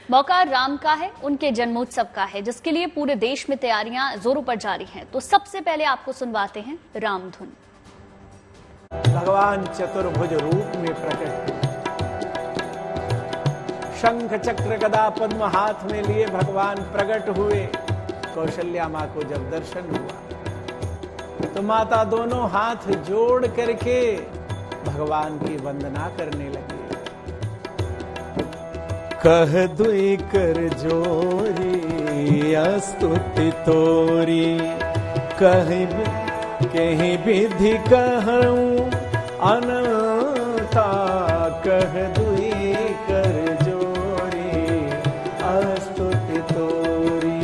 मौका राम का है, उनके जन्मोत्सव का है, जिसके लिए पूरे देश में तैयारियां जोरों पर जारी हैं। तो सबसे पहले आपको सुनवाते हैं राम धुन। भगवान चतुर्भुज रूप में प्रकट हुए, शंख चक्र गदा पद्म हाथ में लिए भगवान प्रकट हुए। कौशल्या माँ को जब दर्शन हुआ तो माता दोनों हाथ जोड़ करके भगवान की वंदना करने लगी। कह दुई कर जोरी स्तुति तोरी, कहीं विधि कहूं अनंता। कह दुई कर जोरी स्तुति तोरी,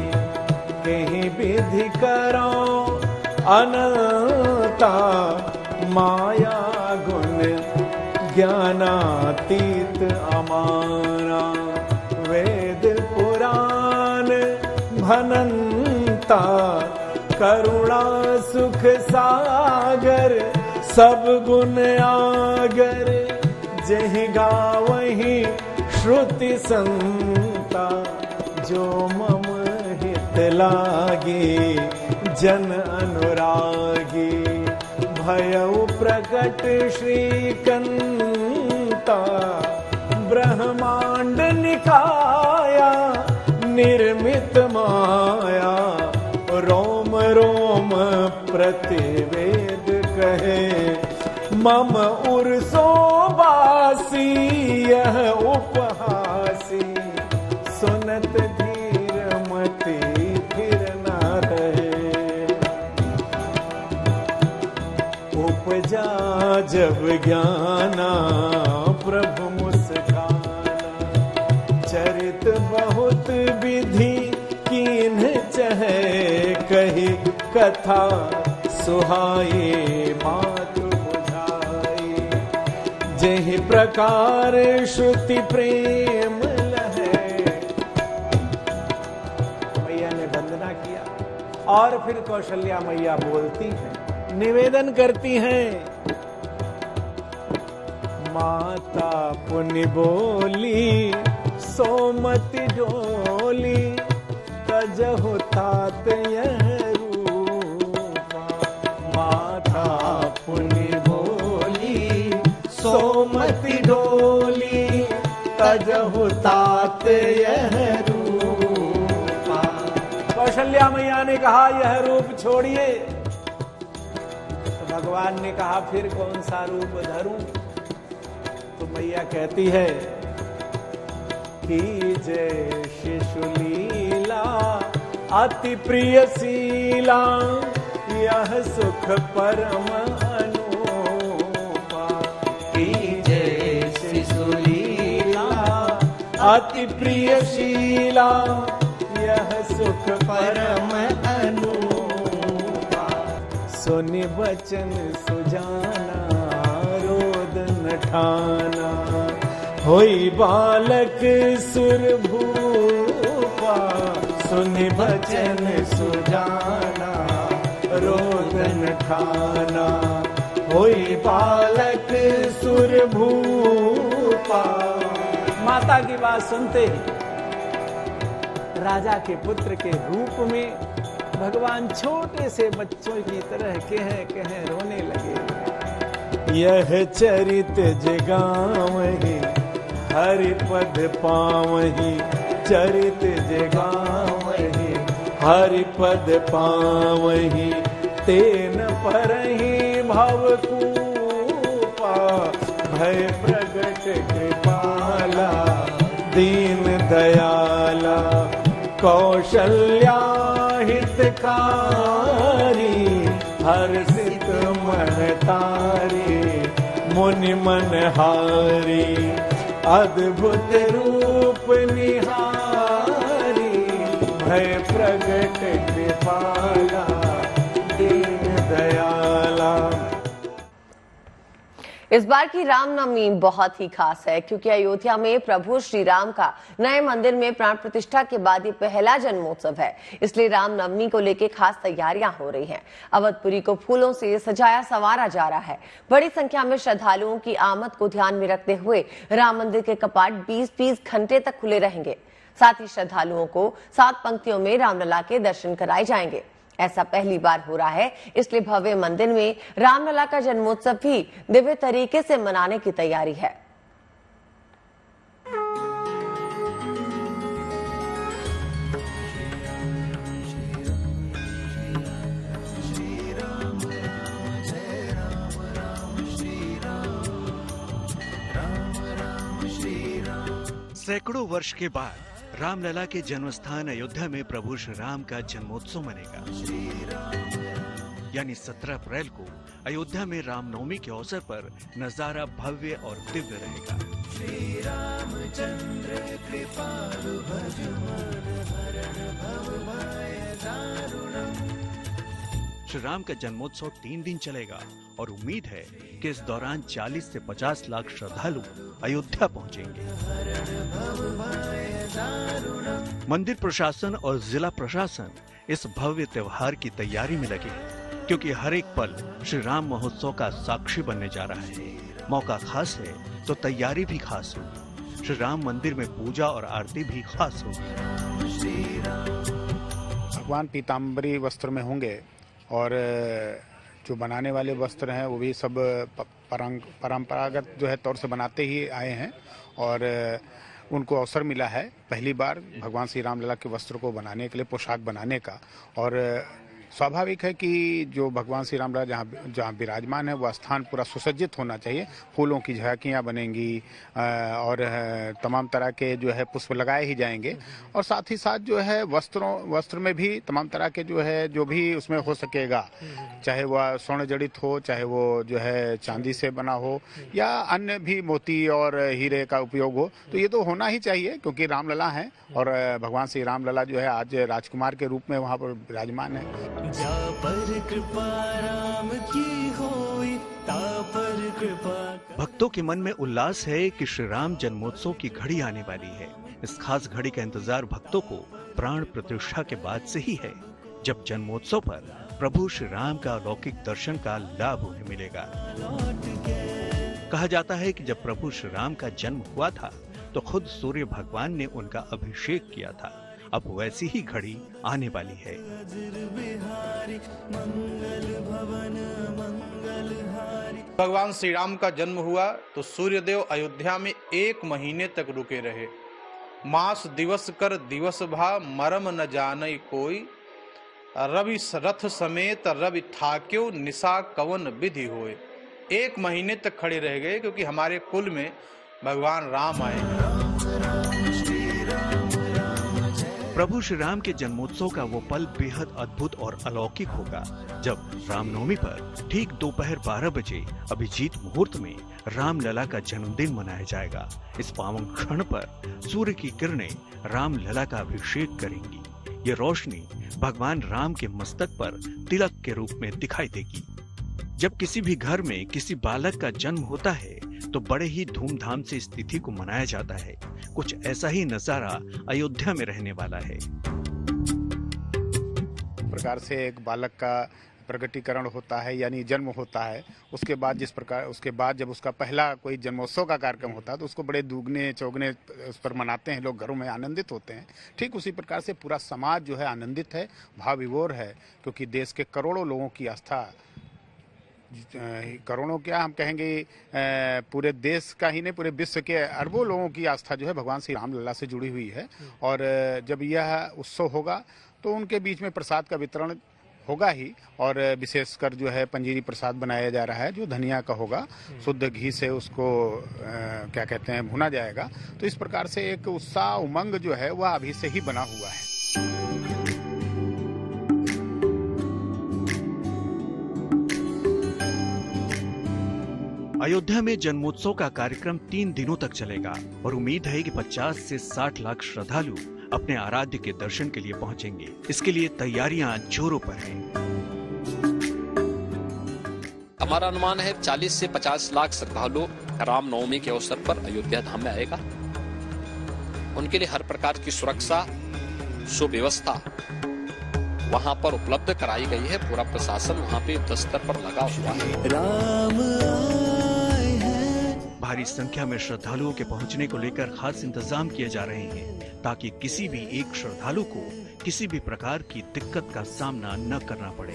कहीं विधि करो अनंता। माया गुण ज्ञानातीत अमारा, वेद पुराण भनंता। करुणा सुख सागर सब गुण आगर, जहि गावहि श्रुति संता। जो मम हित लागे जन अनुरागी, भयउ प्रकट श्रीकंता। ब्रह्मांड निकाया निर्मित माया, रोम रोम प्रतिवेद कहे। मम उर्सो बासी यह उपहासी, सुनत धीर मति फिर न रहे। उपजा जब ज्ञाना प्रभु मुस्काना, चरित बहुत विधि कीन्ह चहे। कही कथा सुहाई मातु बुझाई, जहि प्रकार श्रुति प्रेम लहे। मैया ने वंदना किया और फिर कौशल्या मैया बोलती हैं, निवेदन करती हैं। माता पुनि बोली सोमति डोली, तजहु तात यह रूपा। माता पुनि बोली सोमति डोली, तजहु तात यह रूपा। कौशल्या मैया ने कहा यह रूप छोड़िए। तो भगवान ने कहा फिर कौन सा रूप धरूं? तो मैया कहती है कि जय शिशु लीला अति प्रिय शीला, यह सुख परम अनुपा। कि जय शिशु लीला अति प्रिय शीला, यह सुख परम अनुपा। सुनि बचन सुजाना रोदन ठाना, होई बालक सुर भूपा। सुनि बचन सुजाना रोदन ठाना, होई बालक सुर भूपा। माता की बात सुनते ही राजा के पुत्र के रूप में भगवान छोटे से बच्चों की तरह कह रोने लगे। यह चरित जगावहि हरि पद पावहि, चरित जगावहि हरि पद पावहि। तेन परहि भवकूपा, भय प्रगट कृपाला दीन दयाला। कौशल्या हितकारी, हर्षित महतारी मुनि मनहारी। अद्भुत रूप निहारी, भय प्रगट कृपाला दीन दयाला। इस बार की रामनवमी बहुत ही खास है, क्योंकि अयोध्या में प्रभु श्री राम का नए मंदिर में प्राण प्रतिष्ठा के बाद ये पहला जन्मोत्सव है। इसलिए रामनवमी को लेकर खास तैयारियां हो रही हैं। अवधपुरी को फूलों से सजाया संवारा जा रहा है। बड़ी संख्या में श्रद्धालुओं की आमद को ध्यान में रखते हुए राम मंदिर के कपाट 20-20 घंटे तक खुले रहेंगे। साथ ही श्रद्धालुओं को 7 पंक्तियों में रामलला के दर्शन कराए जाएंगे। ऐसा पहली बार हो रहा है, इसलिए भव्य मंदिर में रामलला का जन्मोत्सव भी दिव्य तरीके से मनाने की तैयारी है। सैकड़ों वर्ष के बाद रामलला के जन्मस्थान अयोध्या में प्रभु श्री राम का जन्मोत्सव मनेगा। यानी 17 अप्रैल को अयोध्या में रामनवमी के अवसर पर नजारा भव्य और दिव्य रहेगा। श्री रामचंद्र कृपालु भज मन हरण भव भय दारुणम्। श्री राम का जन्मोत्सव 3 दिन चलेगा और उम्मीद है कि इस दौरान 40 से 50 लाख श्रद्धालु अयोध्या पहुंचेंगे। मंदिर प्रशासन और जिला प्रशासन इस भव्य त्योहार की तैयारी में लगे हैं, क्योंकि हर एक पल श्री राम महोत्सव का साक्षी बनने जा रहा है। मौका खास है तो तैयारी भी खास होगी। श्री राम मंदिर में पूजा और आरती भी खास होगी। भगवान पीताम्बरी वस्त्र में होंगे और जो बनाने वाले वस्त्र हैं वो भी सब परंपरागत जो है तौर से बनाते ही आए हैं और उनको अवसर मिला है पहली बार भगवान श्री रामलला के वस्त्र को बनाने के लिए, पोशाक बनाने का। और स्वाभाविक है कि जो भगवान श्री रामलला जहाँ विराजमान है वह स्थान पूरा सुसज्जित होना चाहिए। फूलों की झांकियाँ बनेंगी और तमाम तरह के जो है पुष्प लगाए ही जाएंगे और साथ ही साथ जो है वस्त्र में भी तमाम तरह के जो भी उसमें हो सकेगा, चाहे वह स्वर्ण जड़ित हो, चाहे वो जो है चांदी से बना हो या अन्य भी मोती और हीरे का उपयोग हो, तो ये तो होना ही चाहिए क्योंकि रामलला है और भगवान श्री रामलला जो है आज राजकुमार के रूप में वहाँ पर विराजमान है। जा पर कृपा राम की होई, ता पर कृपा। भक्तों के मन में उल्लास है कि श्री राम जन्मोत्सव की घड़ी आने वाली है। इस खास घड़ी का इंतजार भक्तों को प्राण प्रतिष्ठा के बाद से ही है, जब जन्मोत्सव पर प्रभु श्री राम का अलौकिक दर्शन का लाभ उन्हें मिलेगा। कहा जाता है कि जब प्रभु श्री राम का जन्म हुआ था तो खुद सूर्य भगवान ने उनका अभिषेक किया था। अब वैसी ही घड़ी आने वाली है। भगवान श्री राम का जन्म हुआ तो सूर्यदेव अयोध्या में 1 महीने तक रुके रहे। मास दिवस कर दिवस भा, मरम न जाने कोई। रवि रथ समेत रवि ठाक्यो, निशा कवन विधि होए। 1 महीने तक खड़े रह गए क्योंकि हमारे कुल में भगवान राम आए। प्रभु श्री राम के जन्मोत्सव का वो पल बेहद अद्भुत और अलौकिक होगा, जब रामनवमी पर ठीक दोपहर 12 बजे अभिजीत मुहूर्त में रामलला का जन्मदिन मनाया जाएगा। इस पावन क्षण पर सूर्य की किरणें रामलला का अभिषेक करेंगी। ये रोशनी भगवान राम के मस्तक पर तिलक के रूप में दिखाई देगी। जब किसी भी घर में किसी बालक का जन्म होता है तो बड़े ही धूमधाम से इस तिथि को मनाया जाता है। कुछ ऐसा ही नजारा अयोध्या में रहने वाला है। प्रकार से एक बालक का प्रगटीकरण होता है, यानी जन्म होता है। उसके बाद जब उसका पहला कोई जन्मोत्सव का कार्यक्रम होता है तो उसको बड़े दुगने चौगने उस पर मनाते हैं, लोग घरों में आनंदित होते हैं। ठीक उसी प्रकार से पूरा समाज जो है आनंदित है, भाव विभोर है, क्योंकि देश के करोड़ों लोगों की आस्था, करोड़ों क्या हम कहेंगे, पूरे देश का ही नहीं पूरे विश्व के अरबों लोगों की आस्था जो है भगवान श्री रामलला से जुड़ी हुई है। और जब यह उत्सव होगा तो उनके बीच में प्रसाद का वितरण होगा ही, और विशेषकर जो है पंजीरी प्रसाद बनाया जा रहा है जो धनिया का होगा, शुद्ध घी से उसको क्या कहते हैं भुना जाएगा। तो इस प्रकार से एक उत्साह उमंग जो है वह अभी से ही बना हुआ है। अयोध्या में जन्मोत्सव का कार्यक्रम 3 दिनों तक चलेगा और उम्मीद है कि 50 से 60 लाख श्रद्धालु अपने आराध्य के दर्शन के लिए पहुंचेंगे। इसके लिए तैयारियां जोरों पर हैं। हमारा अनुमान है 40 से 50 लाख श्रद्धालु रामनवमी के अवसर पर अयोध्या धाम में आएगा। उनके लिए हर प्रकार की सुरक्षा सुव्यवस्था वहां पर उपलब्ध कराई गई है। पूरा प्रशासन वहां पे दस्तर पर लगा हुआ है। भारी संख्या में श्रद्धालुओं के पहुंचने को लेकर खास इंतजाम किए जा रहे हैं। ताकि किसी भी एक श्रद्धालु को किसी भी प्रकार की दिक्कत का सामना न करना पड़े।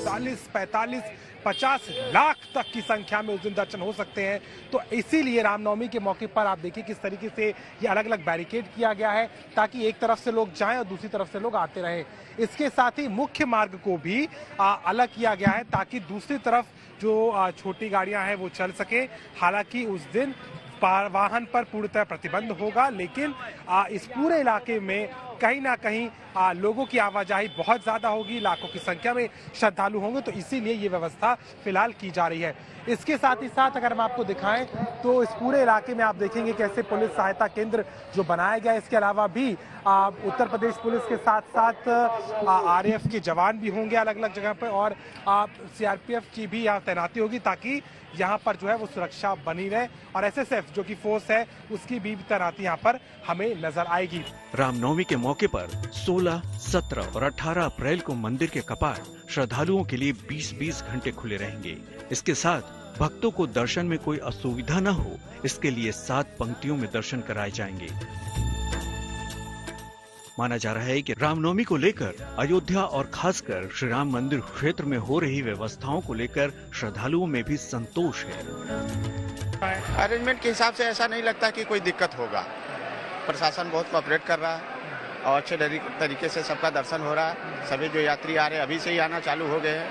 40, 45, 50 लाख तक की संख्या में उस दिन दर्शन हो सकते हैं। तो इसीलिए रामनवमी के मौके पर आप देखिए किस तरीके से ये अलग अलग बैरिकेड किया गया है, ताकि एक तरफ से लोग जाएं और दूसरी तरफ से लोग आते रहें। इसके साथ ही मुख्य मार्ग को भी अलग किया गया है, ताकि दूसरी तरफ जो छोटी गाड़ियां हैं वो चल सके। हालांकि उस दिन वाहन पर पूर्णतः प्रतिबंध होगा, लेकिन इस पूरे इलाके में कहीं ना कहीं लोगों की आवाजाही बहुत ज्यादा होगी, लाखों की संख्या में श्रद्धालु होंगे, तो इसीलिए ये व्यवस्था फिलहाल की जा रही है। इसके साथ ही साथ अगर हम आपको दिखाएं तो इस पूरे इलाके में आप देखेंगे कैसे पुलिस सहायता केंद्र जो बनाया गया है। इसके अलावा भी उत्तर प्रदेश पुलिस के साथ साथ आरएएफ के जवान भी होंगे अलग अलग जगह पर, और सीआरपीएफ की भी यहाँ तैनाती होगी, ताकि यहाँ पर जो है वो सुरक्षा बनी रहे। और एसएसएफ जो कि फोर्स है उसकी भी तैनाती यहाँ पर हमें नजर आएगी। रामनवमी के मौके पर 16, 17 और 18 अप्रैल को मंदिर के कपाट श्रद्धालुओं के लिए 20-20 घंटे खुले रहेंगे। इसके साथ भक्तों को दर्शन में कोई असुविधा न हो, इसके लिए 7 पंक्तियों में दर्शन कराए जाएंगे। माना जा रहा है कि रामनवमी को लेकर अयोध्या और खासकर श्री राम मंदिर क्षेत्र में हो रही व्यवस्थाओं को लेकर श्रद्धालुओं में भी संतोष है। अरेंजमेंट के हिसाब से ऐसा नहीं लगता कि कोई दिक्कत होगा। प्रशासन बहुत कोऑपरेट कर रहा है और अच्छे तरीके से सबका दर्शन हो रहा है। सभी जो यात्री आ रहे हैं अभी से ही आना चालू हो गए हैं,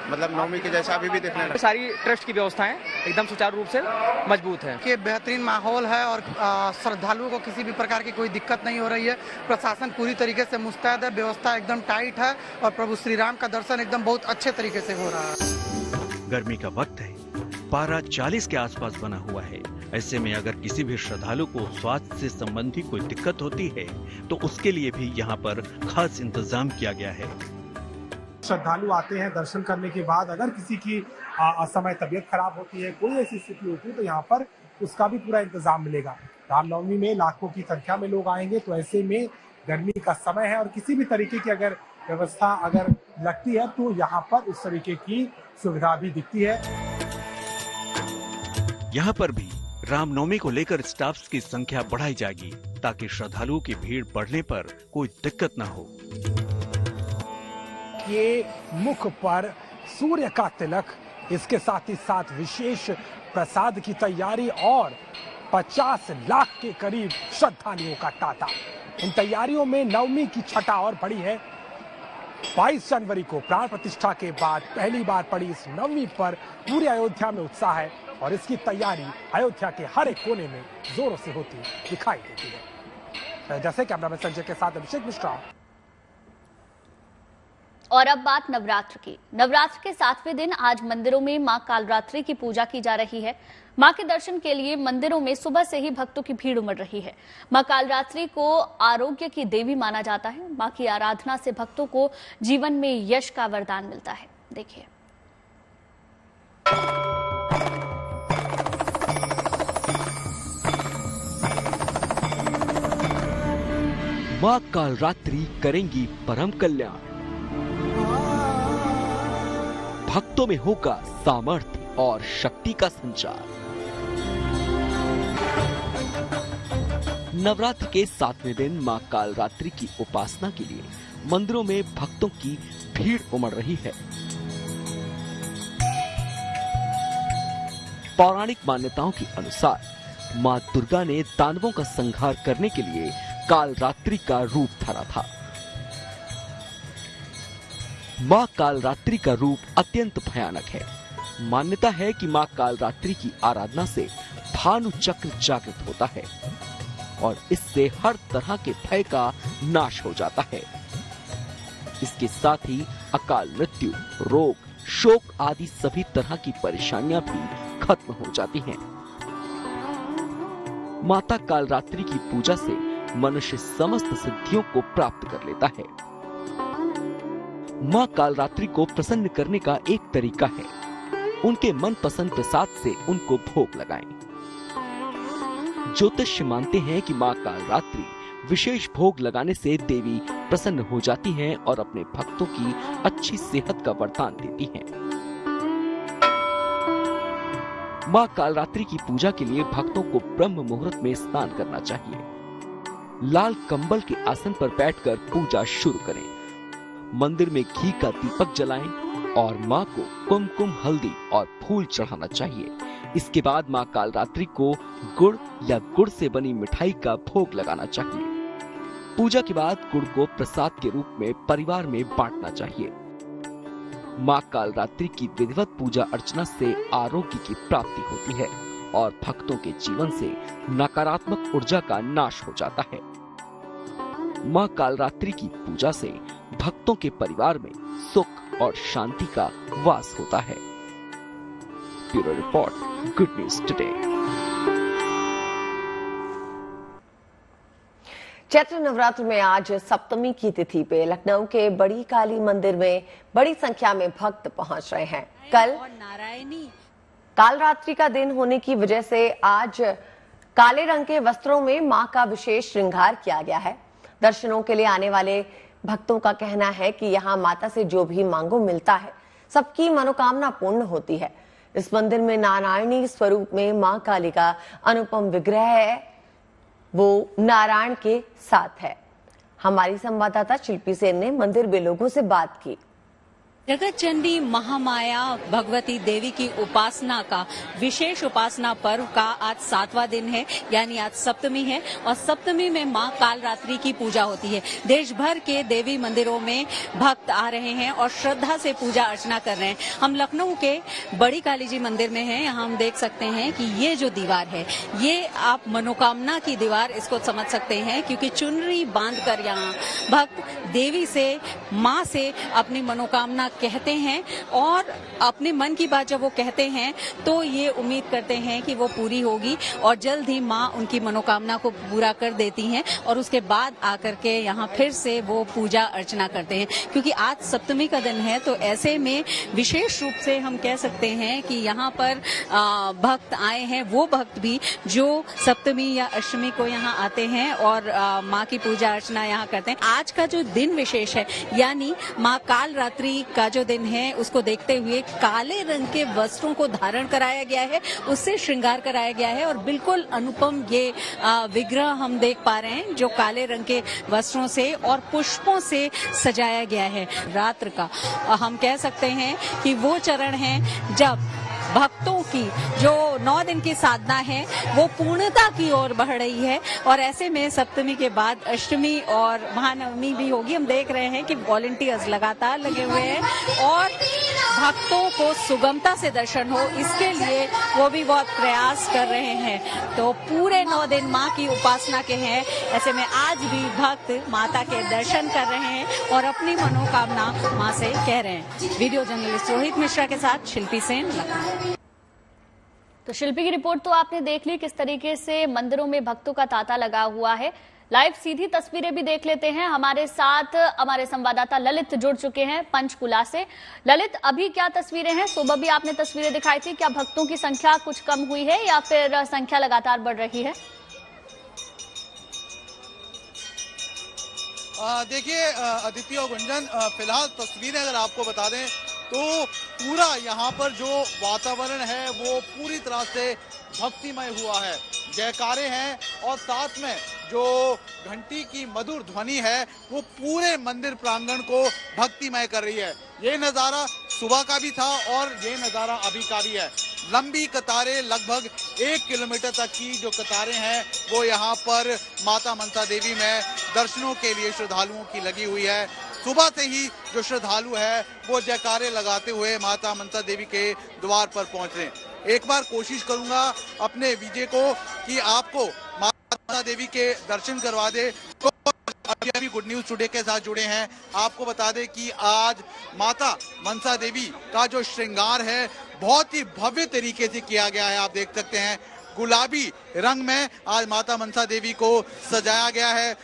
मतलब नवमी के जैसा अभी भी देखने लगा। सारी ट्रस्ट की व्यवस्थाएं एकदम सुचारू रूप से मजबूत है। कि बेहतरीन माहौल है और श्रद्धालुओं को किसी भी प्रकार की कोई दिक्कत नहीं हो रही है। प्रशासन पूरी तरीके से मुस्तैद है, व्यवस्था एकदम टाइट है और प्रभु श्री राम का दर्शन एकदम बहुत अच्छे तरीके से हो रहा है। गर्मी का वक्त है, पारा 40 के आसपास बना हुआ है। ऐसे में अगर किसी भी श्रद्धालु को स्वास्थ्य से संबंधी कोई दिक्कत होती है तो उसके लिए भी यहाँ पर खास इंतजाम किया गया है। श्रद्धालु आते हैं दर्शन करने के बाद, अगर किसी की असमय तबीयत खराब होती है, कोई ऐसी स्थिति होती है, तो यहाँ पर उसका भी पूरा इंतजाम मिलेगा। रामनवमी में लाखों की संख्या में लोग आएंगे, तो ऐसे में गर्मी का समय है और किसी भी तरीके की अगर व्यवस्था अगर लगती है तो यहाँ पर उस तरीके की सुविधा भी दिखती है। यहाँ पर भी रामनवमी को लेकर स्टाफ की संख्या बढ़ाई जाएगी, ताकि श्रद्धालुओं की भीड़ बढ़ने पर कोई दिक्कत न हो। ये मुख पर सूर्य का तिलक, इसके साथ ही साथ विशेष प्रसाद की तैयारी और 50 लाख के करीब श्रद्धालुओं का तांता। इन तैयारियों में नवमी की छठा और बड़ी है। 22 जनवरी को प्राण प्रतिष्ठा के बाद पहली बार पड़ी इस नवमी पर पूरे अयोध्या में उत्साह है और इसकी तैयारी अयोध्या के हर एक कोने में जोरों से होती दिखाई देती है। जैसे कैमरामैन संजय के साथ अभिषेक मिश्रा। और अब बात नवरात्र की। नवरात्र के 7वें दिन आज मंदिरों में मां कालरात्रि की पूजा की जा रही है। मां के दर्शन के लिए मंदिरों में सुबह से ही भक्तों की भीड़ उमड़ रही है। मां कालरात्रि को आरोग्य की देवी माना जाता है। मां की आराधना से भक्तों को जीवन में यश का वरदान मिलता है। देखिए। मां कालरात्रि करेंगी परम कल्याण। भक्तों में होगा सामर्थ्य और शक्ति का संचार। नवरात्र के 7वें दिन मां कालरात्रि की उपासना के लिए मंदिरों में भक्तों की भीड़ उमड़ रही है। पौराणिक मान्यताओं के अनुसार मां दुर्गा ने दानवों का संहार करने के लिए कालरात्रि का रूप धरा था। मां कालरात्रि का रूप अत्यंत भयानक है। मान्यता है कि मां कालरात्रि की आराधना से भानु चक्र जागृत होता है और इससे हर तरह के भय का नाश हो जाता है। इसके साथ ही अकाल मृत्यु, रोग, शोक आदि सभी तरह की परेशानियां भी खत्म हो जाती हैं। माता कालरात्रि की पूजा से मनुष्य समस्त सिद्धियों को प्राप्त कर लेता है। मां कालरात्रि को प्रसन्न करने का एक तरीका है, उनके मनपसंद प्रसाद से उनको भोग लगाएं। ज्योतिष मानते हैं कि मां कालरात्रि विशेष भोग लगाने से देवी प्रसन्न हो जाती हैं और अपने भक्तों की अच्छी सेहत का वरदान देती हैं। मां कालरात्रि की पूजा के लिए भक्तों को ब्रह्म मुहूर्त में स्नान करना चाहिए। लाल कंबल के आसन पर बैठकर पूजा शुरू करें। मंदिर में घी का दीपक जलाएं और मां को कुमकुम, हल्दी और फूल चढ़ाना चाहिए। इसके बाद मां कालरात्रि को गुड़ या गुड़ से बनी मिठाई का भोग लगाना चाहिए। पूजा के बाद गुड़ को प्रसाद के रूप में परिवार में बांटना चाहिए। मां कालरात्रि की विधिवत पूजा अर्चना से आरोग्य की प्राप्ति होती है और भक्तों के जीवन से नकारात्मक ऊर्जा का नाश हो जाता है। मां कालरात्रि की पूजा से भक्तों के परिवार में सुख और शांति का वास होता है। Bureau report, good news today. Chaitra Navratra में आज सप्तमी की तिथि पे लखनऊ के बड़ी काली मंदिर में बड़ी संख्या में भक्त पहुंच रहे हैं। कल कालरात्रि का दिन होने की वजह से आज काले रंग के वस्त्रों में मां का विशेष श्रृंगार किया गया है। दर्शनों के लिए आने वाले भक्तों का कहना है कि यहाँ माता से जो भी मांगो मिलता है, सबकी मनोकामना पूर्ण होती है। इस मंदिर में नारायणी स्वरूप में मां काली का अनुपम विग्रह है, वो नारायण के साथ है। हमारी संवाददाता शिल्पी सेन ने मंदिर में लोगों से बात की। जगत चंडी महामाया भगवती देवी की उपासना का विशेष उपासना पर्व का आज 7वां दिन है, यानी आज सप्तमी है और सप्तमी में मां कालरात्रि की पूजा होती है। देश भर के देवी मंदिरों में भक्त आ रहे हैं और श्रद्धा से पूजा अर्चना कर रहे हैं। हम लखनऊ के बड़ी काली जी मंदिर में हैं। यहाँ हम देख सकते हैं कि ये जो दीवार है, ये आप मनोकामना की दीवार इसको समझ सकते हैं, क्योंकि चुनरी बांधकर यहाँ भक्त देवी से, माँ से अपनी मनोकामना कहते हैं और अपने मन की बात जब वो कहते हैं तो ये उम्मीद करते हैं कि वो पूरी होगी और जल्द ही माँ उनकी मनोकामना को पूरा कर देती हैं और उसके बाद आकर के यहाँ फिर से वो पूजा अर्चना करते हैं। क्योंकि आज सप्तमी का दिन है तो ऐसे में विशेष रूप से हम कह सकते हैं कि यहाँ पर भक्त आए हैं, वो भक्त भी जो सप्तमी या अष्टमी को यहाँ आते हैं और माँ की पूजा अर्चना यहाँ करते हैं। आज का जो दिन विशेष है, यानी माँ कालरात्रि का जो दिन है, उसको देखते हुए काले रंग के वस्त्रों को धारण कराया गया है, उससे श्रृंगार कराया गया है और बिल्कुल अनुपम ये विग्रह हम देख पा रहे हैं जो काले रंग के वस्त्रों से और पुष्पों से सजाया गया है। रात्र का हम कह सकते हैं कि वो चरण है जब भक्तों की जो 9 दिन की साधना है वो पूर्णता की ओर बढ़ रही है और ऐसे में सप्तमी के बाद अष्टमी और महानवमी भी होगी। हम देख रहे हैं कि वॉलंटियर्स लगातार लगे हुए हैं और भक्तों को सुगमता से दर्शन हो, इसके लिए वो भी बहुत प्रयास कर रहे हैं। तो पूरे 9 दिन माँ की उपासना के हैं, ऐसे में आज भी भक्त माता के दर्शन कर रहे हैं और अपनी मनोकामना माँ से कह रहे हैं। वीडियो जर्नलिस्ट रोहित मिश्रा के साथ शिल्पी सेन, लखनऊ। तो शिल्पी की रिपोर्ट तो आपने देख ली किस तरीके से मंदिरों में भक्तों का तांता लगा हुआ है। लाइव सीधी तस्वीरें भी देख लेते हैं। हमारे साथ हमारे संवाददाता ललित जुड़ चुके हैं पंचकुला से। ललित, अभी क्या तस्वीरें हैं? सुबह भी आपने तस्वीरें दिखाई थी, क्या भक्तों की संख्या कुछ कम हुई है या फिर संख्या लगातार बढ़ रही है? देखिए अदिति और गुंजन, फिलहाल तस्वीरें अगर आपको बता दें तो पूरा यहाँ पर जो वातावरण है वो पूरी तरह से भक्तिमय हुआ है। जयकारे हैं और साथ में जो घंटी की मधुर ध्वनि है वो पूरे मंदिर प्रांगण को भक्तिमय कर रही है। ये नज़ारा सुबह का भी था और ये नज़ारा अभी का भी है। लंबी कतारें, लगभग 1 किलोमीटर तक की जो कतारें हैं वो यहाँ पर माता मनसा देवी में दर्शनों के लिए श्रद्धालुओं की लगी हुई है। सुबह से ही जो श्रद्धालु है वो जयकारे लगाते हुए माता मनसा देवी के द्वार पर पहुंच रहे हैं। एक बार कोशिश करूंगा अपने विजय को कि आपको माता देवी के दर्शन करवा दे। तो अभी गुड न्यूज टुडे के साथ जुड़े हैं, आपको बता दें कि आज माता मनसा देवी का जो श्रृंगार है बहुत ही भव्य तरीके से किया गया है। आप देख सकते हैं गुलाबी रंग में आज माता मनसा देवी को सजाया गया है।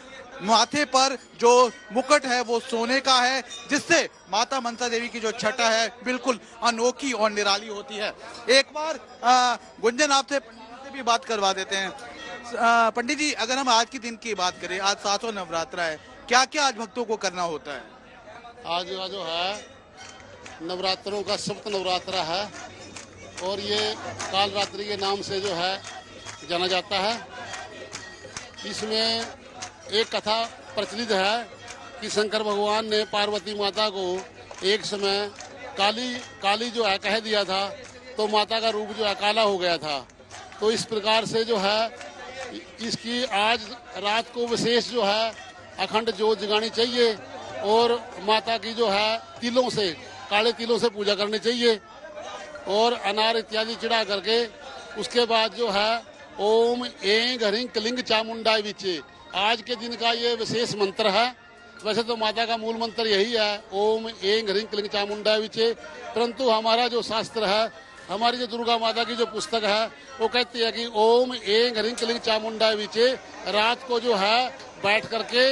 माथे पर जो मुकुट है वो सोने का है, जिससे माता मनसा देवी की जो छटा है बिल्कुल अनोखी और निराली होती है। एक बार गुंजन आपसे पंडित से भी बात करवा देते हैं। पंडित जी, अगर हम आज के दिन की बात करें, आज 7वां नवरात्रा है, क्या क्या आज भक्तों को करना होता है? आज का जो है नवरात्रों का सप्त नवरात्रा है और ये कालरात्रि के नाम से जो है जाना जाता है। इसमें एक कथा प्रचलित है कि शंकर भगवान ने पार्वती माता को एक समय काली जो है कह दिया था, तो माता का रूप जो है काला हो गया था। तो इस प्रकार से जो है इसकी आज रात को विशेष जो है अखंड ज्योत जगानी चाहिए और माता की जो है तिलों से, काले तिलों से पूजा करनी चाहिए और अनार इत्यादि चढ़ा करके उसके बाद जो है ओम ऐं ह्रीं क्लीं चामुंडाय विचे, आज के दिन का ये विशेष मंत्र है। वैसे तो माता का मूल मंत्र यही है, ओम ऐं ह्रीं क्लीं चामुंडाय विचे, परंतु हमारा जो शास्त्र है, हमारी जो दुर्गा माता की जो पुस्तक है, वो कहती है कि ओम ऐं ह्रीं क्लीं चामुंडाय विचे, रात को जो है बैठ करके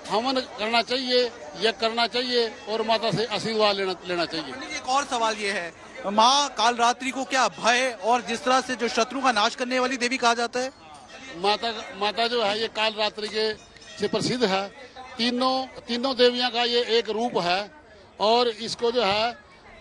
हवन करना चाहिए, यज्ञ करना चाहिए और माता से आशीर्वाद लेना चाहिए। एक और सवाल ये है, माँ कालरात्रि को क्या भय और जिस तरह से जो शत्रु का नाश करने वाली देवी कहा जाता है? माता जो है ये कालरात्रि के से प्रसिद्ध है। तीनों देवियां का ये एक रूप है और इसको जो है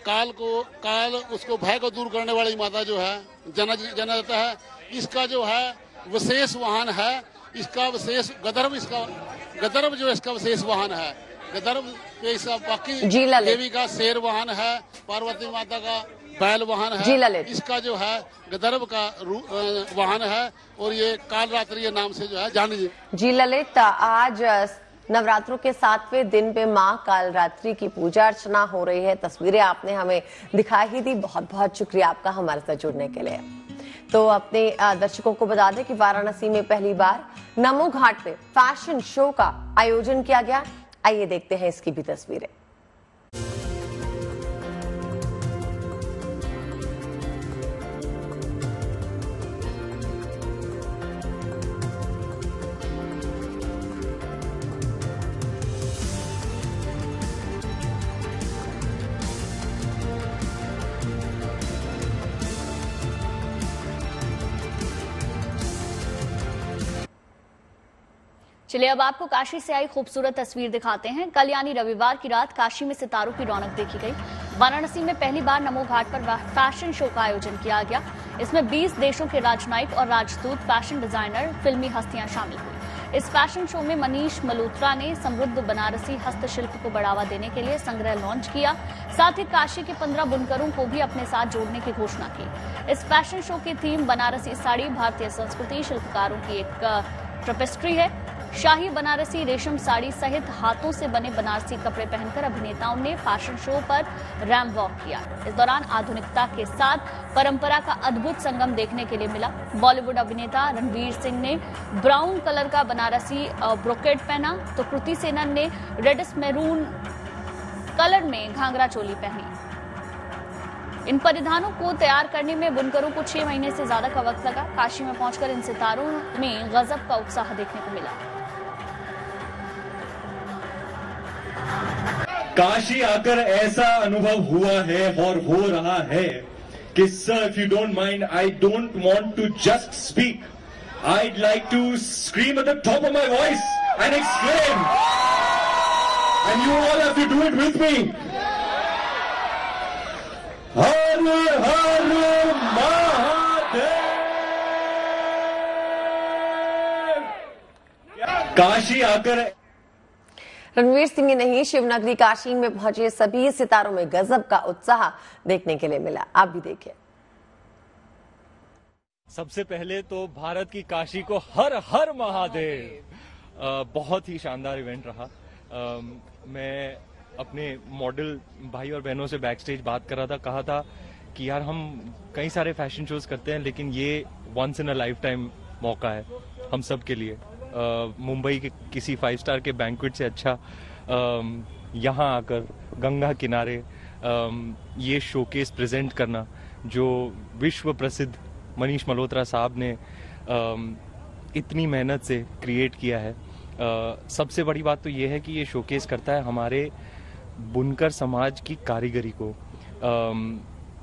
काल उसको भय को दूर करने वाली माता जो है जाना जाता है। इसका जो है विशेष वाहन है, इसका विशेष गदर्भ जो इसका विशेष वाहन है। गदर्भ इसका बाकी देवी का शेर वाहन है, पार्वती माता का बैल वाहन है, इसका जो है गदर्भ का वाहन है और ये कालरात्रि के नाम से जो है जानी। जी ललित, आज नवरात्रों के 7वें दिन पे माँ कालरात्रि की पूजा अर्चना हो रही है। तस्वीरें आपने हमें दिखाई ही दी, बहुत बहुत शुक्रिया आपका हमारे साथ जुड़ने के लिए। तो अपने दर्शकों को बता दें कि वाराणसी में पहली बार नमो घाट पे फैशन शो का आयोजन किया गया। आइए देखते हैं इसकी भी तस्वीरें। चलिए अब आपको काशी से आई खूबसूरत तस्वीर दिखाते हैं। कल यानी रविवार की रात काशी में सितारों की रौनक देखी गई। वाराणसी में पहली बार नमो घाट पर फैशन शो का आयोजन किया गया। इसमें 20 देशों के राजनयिक और राजदूत, फैशन डिजाइनर, फिल्मी हस्तियां शामिल हुई। इस फैशन शो में मनीष मल्होत्रा ने समृद्ध बनारसी हस्तशिल्प को बढ़ावा देने के लिए संग्रह लॉन्च किया। साथ ही काशी के 15 बुनकरों को भी अपने साथ जोड़ने की घोषणा की। इस फैशन शो की थीम बनारसी साड़ी, भारतीय संस्कृति, शिल्पकारों की एक टपेस्ट्री है। शाही बनारसी रेशम साड़ी सहित हाथों से बने बनारसी कपड़े पहनकर अभिनेताओं ने फैशन शो पर रैंप वॉक किया। इस दौरान आधुनिकता के साथ परंपरा का अद्भुत संगम देखने के लिए मिला। बॉलीवुड अभिनेता रणवीर सिंह ने ब्राउन कलर का बनारसी ब्रोकेट पहना, तो कृति सेनन ने रेडिश मैरून कलर में घाघरा चोली पहनी। इन परिधानों को तैयार करने में बुनकरों को 6 महीने से ज्यादा का वक्त लगा। काशी में पहुंचकर इन सितारों में गजब का उत्साह देखने को मिला। काशी आकर ऐसा अनुभव हुआ है और हो रहा है कि sir, if you don't mind, I don't want to just speak, I'd like to scream at the top of my voice and exclaim, and you all have to do it with me, हर हर महादेव। काशी आकर रणवीर सिंह ही नहीं, शिवनगरी काशी में पहुंचे सभी सितारों में गजब का उत्साह देखने के लिए मिला। आप भी देखिए। सबसे पहले तो भारत की काशी को हर हर महादेव। बहुत ही शानदार इवेंट रहा। मैं अपने मॉडल भाई और बहनों से बैक स्टेज बात कर रहा था, कहा था कि यार हम कई सारे फैशन शोज करते हैं लेकिन ये once in a lifetime मौका है हम सब के लिए। मुंबई के किसी 5 स्टार के बैंक्वेट से अच्छा यहाँ आकर गंगा किनारे ये शोकेस प्रेजेंट करना, जो विश्व प्रसिद्ध मनीष मल्होत्रा साहब ने इतनी मेहनत से क्रिएट किया है। सबसे बड़ी बात तो ये है कि ये शोकेस करता है हमारे बुनकर समाज की कारीगरी को।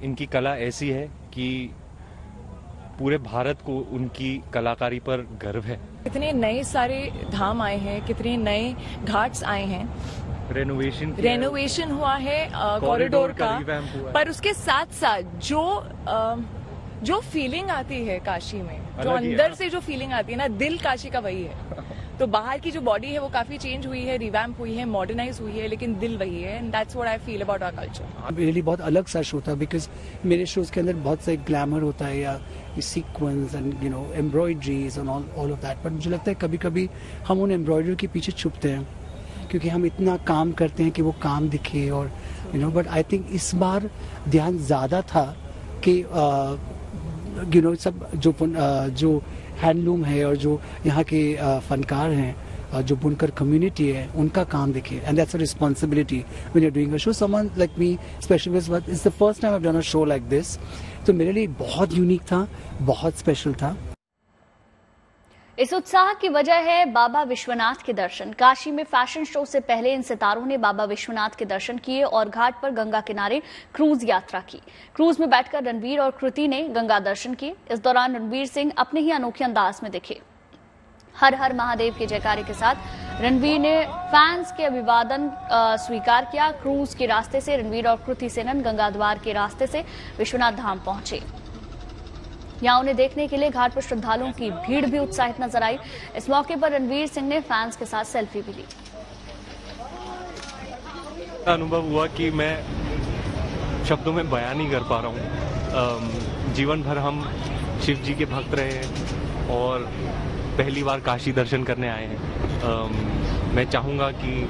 इनकी कला ऐसी है कि पूरे भारत को उनकी कलाकारी पर गर्व है। कितने नए सारे धाम आए हैं, कितने नए घाट्स आए हैं, रेनोवेशन हुआ है कॉरिडोर का, पर उसके साथ साथ जो फीलिंग आती है काशी में, जो अंदर से जो फीलिंग आती है ना, दिल काशी का वही है। तो बाहर की जो बॉडी है वो काफी चेंज हुई है, रिवैम्प हुई है, मॉडर्नाइज हुई है, लेकिन दिल वही है, and that's what I feel about our culture. Really बहुत अलग सा शो था, बिकॉज मेरे शोज के अंदर बहुत से ग्लैमर होता है या sequence and embroideries and all of that, but मुझे लगता है कभी कभी हम उन एम्ब्रॉयडरी के पीछे छुपते हैं क्योंकि हम इतना काम करते हैं कि वो काम दिखे, और बट आई थिंक इस बार ध्यान ज़्यादा था कि सब जो हैंडलूम है और जो यहाँ के फनकार हैं, जो बुनकर कम्युनिटी है, उनका काम दिखे, and that's a responsibility when you are doing a show. Someone like me specially it's the first time I have done a show like this, तो मेरे लिए बहुत यूनिक था, बहुत स्पेशल था। इस उत्साह की वजह है बाबा विश्वनाथ के दर्शन। काशी में फैशन शो से पहले इन सितारों ने बाबा विश्वनाथ के दर्शन किए और घाट पर गंगा किनारे क्रूज यात्रा की। क्रूज में बैठकर रणवीर और कृति ने गंगा दर्शन किए। इस दौरान रणवीर सिंह अपने ही अनोखे अंदाज में दिखे। हर हर महादेव के जयकारे के साथ रणवीर ने फैंस के अभिवादन स्वीकार किया। क्रूज के रास्ते से रणवीर और कृति सेनन गंगा द्वार के रास्ते से विश्वनाथ धाम पहुंचे। यहां उन्हें देखने के लिए घाट पर श्रद्धालुओं की भीड़ भी उत्साहित नजर आई। इस मौके पर रणवीर सिंह ने फैंस के साथ सेल्फी भी ली। अनुभव हुआ कि मैं शब्दों में बयान नहीं कर पा रहा हूँ। जीवन भर हम शिव जी के भक्त रहे हैं और पहली बार काशी दर्शन करने आए हैं। मैं चाहूँगा कि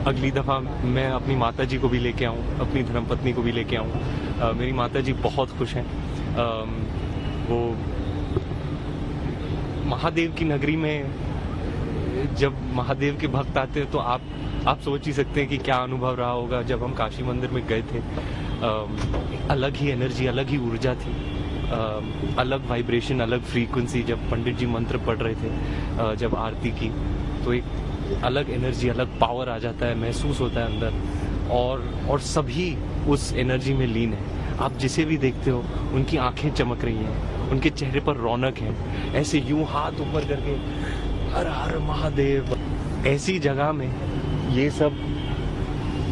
अगली दफ़ा मैं अपनी माता जी को भी लेके आऊँ, अपनी धर्मपत्नी को भी लेके आऊँ। मेरी माता जी बहुत खुश हैं। वो महादेव की नगरी में जब महादेव के भक्त आते हैं तो आप सोच ही सकते हैं कि क्या अनुभव रहा होगा। जब हम काशी मंदिर में गए थे, अलग ही एनर्जी, अलग ही ऊर्जा थी, अलग वाइब्रेशन, अलग फ्रीक्वेंसी। जब पंडित जी मंत्र पढ़ रहे थे, जब आरती की, तो एक अलग एनर्जी, अलग पावर आ जाता है, महसूस होता है अंदर, और सभी उस एनर्जी में लीन है। आप जिसे भी देखते हो उनकी आंखें चमक रही हैं, उनके चेहरे पर रौनक है, ऐसे यूं हाथ ऊपर करके हर हर महादेव। ऐसी जगह में ये सब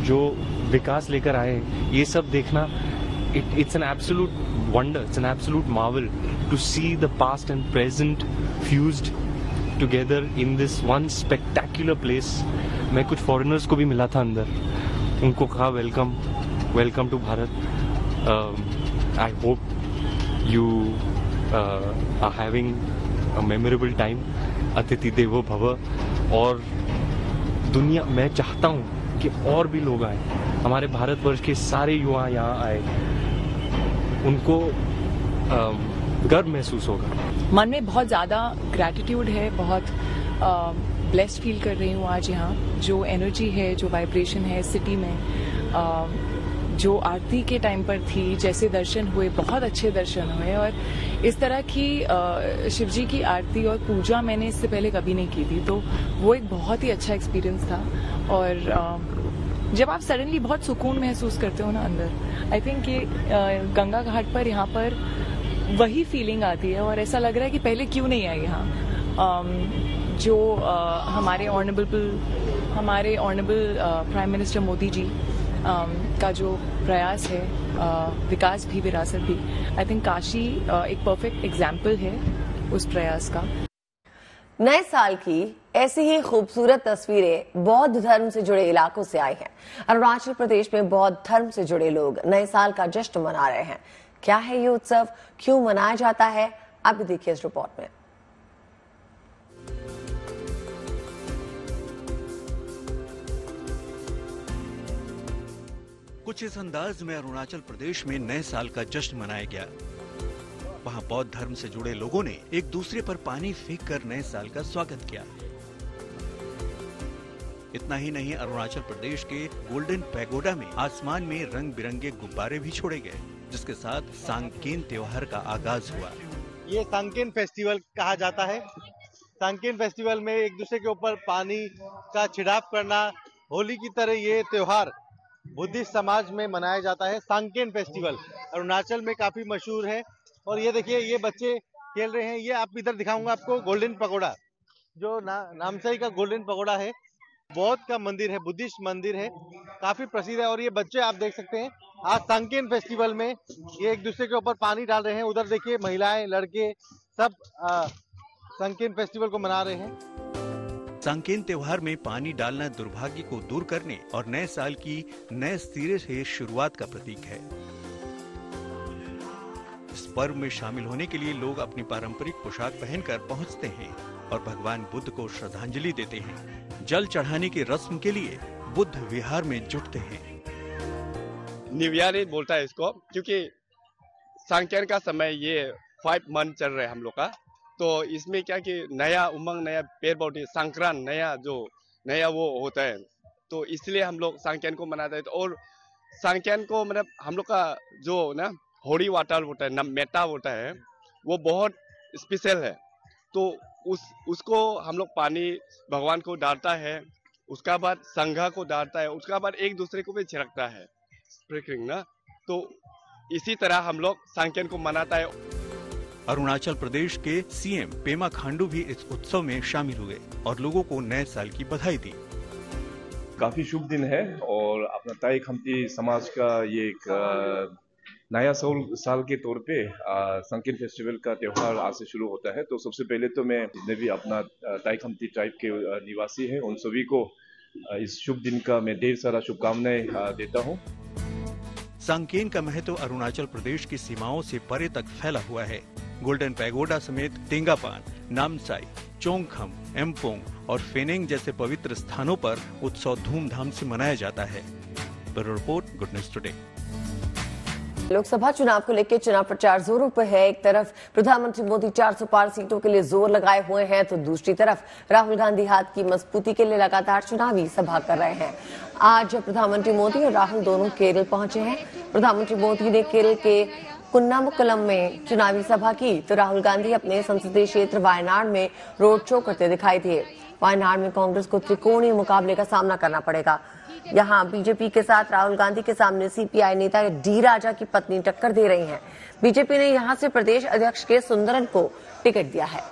जो विकास लेकर आए, ये सब देखना, it's an absolute wonder, it's an absolute marvel to see the past and present fused together in this one spectacular place। मैं कुछ फॉरेनर्स को भी मिला था अंदर, उनको कहा welcome to Bharat. I hope you are having a memorable time। अतिथि देवो भव। और दुनिया, मैं चाहता हूँ कि और भी लोग आए, हमारे भारतवर्ष के सारे युवा यहाँ आए, उनको गर्व महसूस होगा। मन में बहुत ज़्यादा ग्रैटिट्यूड है, बहुत ब्लेस्ड फील कर रही हूँ आज यहाँ। जो एनर्जी है, जो वाइब्रेशन है सिटी में, जो आरती के टाइम पर थी, जैसे दर्शन हुए, बहुत अच्छे दर्शन हुए। और इस तरह की शिवजी की आरती और पूजा मैंने इससे पहले कभी नहीं की थी, तो वो एक बहुत ही अच्छा एक्सपीरियंस था। और जब आप सडनली बहुत सुकून महसूस करते हो ना अंदर, आई थिंक ये गंगा घाट पर यहाँ पर वही फीलिंग आती है, और ऐसा लग रहा है कि पहले क्यों नहीं आए यहाँ। जो हमारे honourable prime minister Modi ji का जो प्रयास है, विकास भी विरासत भी, आई थिंक काशी एक परफेक्ट एग्जाम्पल है उस प्रयास का। नए साल की ऐसी ही खूबसूरत तस्वीरें बौद्ध धर्म से जुड़े इलाकों से आई हैं। अरुणाचल प्रदेश में बौद्ध धर्म से जुड़े लोग नए साल का जश्न मना रहे हैं। क्या है ये उत्सव, क्यों मनाया जाता है, आप भी देखिए इस रिपोर्ट में। कुछ इस अंदाज में अरुणाचल प्रदेश में नए साल का जश्न मनाया गया। वहां बौद्ध धर्म से जुड़े लोगों ने एक दूसरे पर पानी फेंक कर नए साल का स्वागत किया। इतना ही नहीं, अरुणाचल प्रदेश के गोल्डन पैगोडा में आसमान में रंग बिरंगे गुब्बारे भी छोड़े गए, जिसके साथ सांकेन त्योहार का आगाज हुआ। ये सांकेन फेस्टिवल कहा जाता है। सांकेन फेस्टिवल में एक दूसरे के ऊपर पानी का छिड़ाव करना, होली की तरह ये त्योहार बुद्धिस्ट समाज में मनाया जाता है। सांकेन फेस्टिवल अरुणाचल में काफी मशहूर है। और ये देखिए, ये बच्चे खेल रहे हैं। ये आप इधर दिखाऊंगा आपको, गोल्डन पगोड़ा, जो नामसाई का गोल्डन पगोड़ा है, बौद्ध का मंदिर है, बुद्धिस्ट मंदिर है, काफी प्रसिद्ध है। और ये बच्चे आप देख सकते हैं आज सांकेन फेस्टिवल में ये एक दूसरे के ऊपर पानी डाल रहे हैं। उधर देखिए महिलाएं, लड़के सब संकीर्ण फेस्टिवल को मना रहे हैं। संकीर्ण त्योहार में पानी डालना दुर्भाग्य को दूर करने और नए साल की नए सिरे से शुरुआत का प्रतीक है। इस पर्व में शामिल होने के लिए लोग अपनी पारंपरिक पोशाक पहनकर पहुंचते हैं और भगवान बुद्ध को श्रद्धांजलि देते हैं। जल चढ़ाने की रस्म के लिए बुद्ध विहार में जुटते हैं। न्यू ईयर बोलता है इसको, क्योंकि संकीर्ण का समय ये 5 मंथ चल रहा है हम लोग का। तो इसमें क्या कि नया उमंग, नया पेड़ पौधे, संक्रांत नया वो होता है। तो इसलिए हम लोग संकीर्ण को मनाते हैं। और संकीर्ण को मतलब हम लोग का जो ना होली वाटर होता है, मेटा होता है, वो बहुत स्पेशल है। तो उसको हम लोग पानी भगवान को डालता है, उसका बाद संघा को डालता है, उसका बाद एक दूसरे को भी छिड़कता है स्प्रिंकलिंग ना। तो इसी तरह हम लोग संकीर्ण को मनाता है। अरुणाचल प्रदेश के सीएम पेमा खांडू भी इस उत्सव में शामिल हुए और लोगों को नए साल की बधाई दी। काफी शुभ दिन है और अपना ताई खमती समाज का ये एक नया साल के तौर पे संकीर्ण फेस्टिवल का त्योहार आज से शुरू होता है। तो सबसे पहले तो मैं जितने भी अपना ताई खमती ट्राइब के निवासी हैं उन सभी को इस शुभ दिन का मैं ढेर सारा शुभकामनाएं देता हूं। संकीर्ण का महत्व अरुणाचल प्रदेश की सीमाओं से परे तक फैला हुआ है। गोल्डन पैगोडा समेत टेंगापान, नामसाई, चोंगखम, एम्पोंग और फेनेंग जैसे पवित्र स्थानों पर उत्सव धूमधाम से मनाया जाता है। Bureau report, good news today. Lok Sabha चुनाव को लेकर चुनाव प्रचार जोरों पर है। एक तरफ प्रधानमंत्री मोदी 400 पार सीटों के लिए जोर लगाए हुए हैं, तो दूसरी तरफ राहुल गांधी हाथ की मजबूती के लिए लगातार चुनावी सभा कर रहे हैं। आज प्रधानमंत्री मोदी और राहुल दोनों केरल पहुंचे हैं। प्रधानमंत्री मोदी ने केरल के कुन्नामुकुलम में चुनावी सभा की, तो राहुल गांधी अपने संसदीय क्षेत्र वायनाड में रोड शो करते दिखाई दिए। वायनाड में कांग्रेस को त्रिकोणीय मुकाबले का सामना करना पड़ेगा। यहाँ बीजेपी के साथ राहुल गांधी के सामने सीपीआई नेता डी राजा की पत्नी टक्कर दे रही हैं। बीजेपी ने यहाँ से प्रदेश अध्यक्ष के सुंदरन को टिकट दिया है।